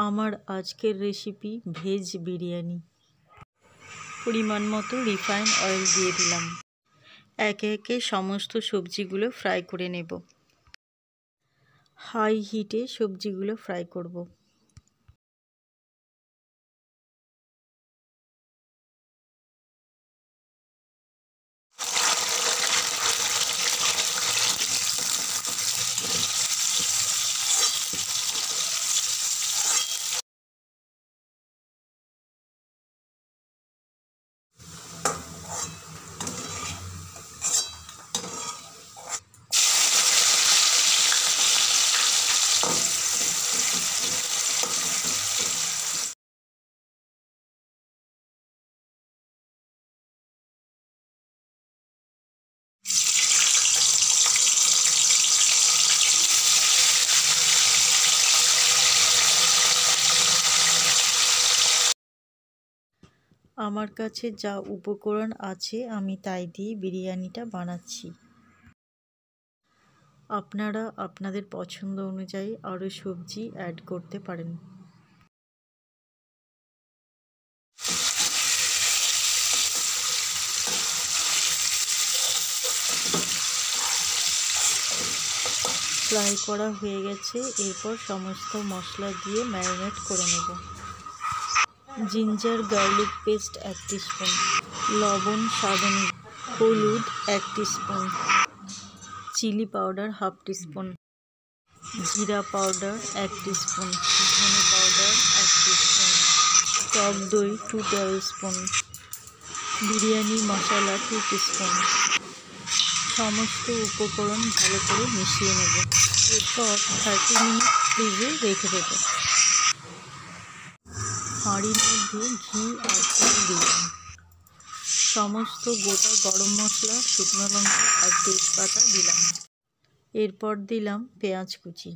আমার আজকের recipe veg biryani. পরিমাণ মতো রিফাইন অয়েল দিয়ে দিলাম। একে একে সমস্ত সবজিগুলো ফ্রাই করে নেব। হাই হিটে সবজিগুলো ফ্রাই করব। আমার কাছে যা উপকরণ আছে আমি তাই দিয়ে বিরিয়ানিটা বানাচ্ছি। আপনারা আপনাদের পছন্দ অনুযায়ী আরও সবজি অ্যাড করতে পারেন। ফ্রাই করা হয়ে গেছে। এরপর সমস্ত মশলা দিয়ে ম্যারিনেট করে নেব। জিঞ্জার গার্লিক পেস্ট 1 টিস্পুন, লবণ স্বাদ অনুযায়ী, হলুদ 1 টিস্পুন, চিলি পাউডার 1/2 টিস্পুন, জিরা পাউডার 1 টিস্পুন, ধনে পাউডার 1 টিস্পুন, টক দই 2 টেবিল স্পুন, বিরিয়ানি মশলা 2 টিস্পুন। সমস্ত উপকরণ ভালো করে মিশিয়ে নেব। এরপর 30 মিনিট ফ্রিজে রেখে দেব। হাঁড়ির মধ্যে ঘি আর তেল দিলাম। সমস্ত গোটা গরম মশলা, শুকনো লঙ্কা আর তেজপাতা দিলাম। এরপর দিলাম পেঁয়াজ কুচি।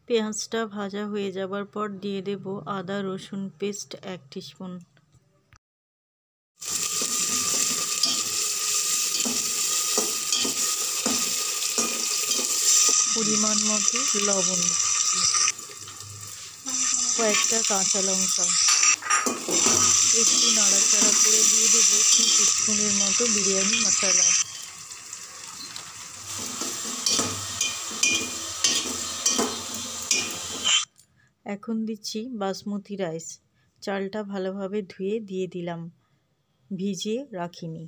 পেঁয়াজটা ভাজা হয়ে যাবার পর দিয়ে দেব আদা রসুন পেস্ট 1 টিস্পুন। পরিমাণ মতো লবণ, কয়েকটা কাঁচা লঙ্কা। একটু নাড়াচাড়া করে দিয়ে দেবো 2 টিস্পুনের মতো বিরিয়ানি মশলা। এখন দিচ্ছি বাসমতি রাইস। চালটা ভালোভাবে ধুয়ে দিয়ে দিলাম, ভিজিয়ে রাখিনি।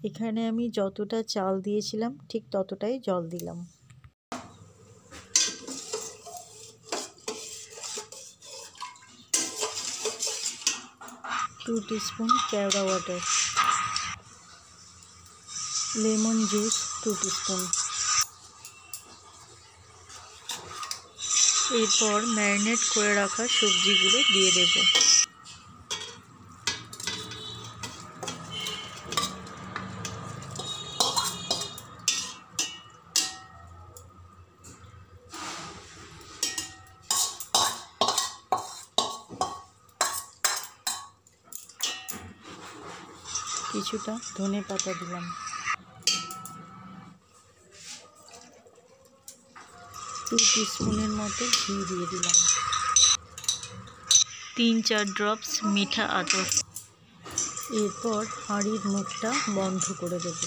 এখানে আমি যতটা চাল দিয়েছিলাম ঠিক ততটাই জল দিলাম। টু টিস্পুন কেওড়া ওয়াটার, লেমন জুস 2 টিস্পুন। এরপর ম্যারিনেট করে রাখা সবজিগুলো দিয়ে দেব। কিছুটা ধনে পাতা দিলাম। 2 টিস্পুনের মতো ঘি দিয়ে দিলাম। 3-4 ড্রপস মিঠা আতর। এরপর হাঁড়ির মুখটা বন্ধ করে দেব।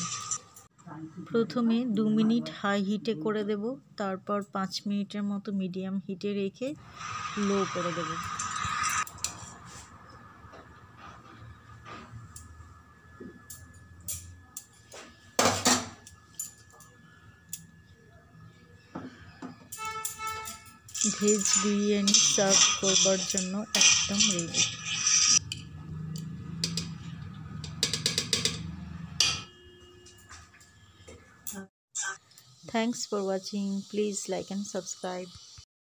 প্রথমে 2 মিনিট হাই হিটে করে দেব, তারপর 5 মিনিটের মতো মিডিয়াম হিটে রেখে লো করে দেব। ভেজ বিরিয়ানি সার্ভ করবার জন্য একদম ready. Thanks for watching. Please like and subscribe.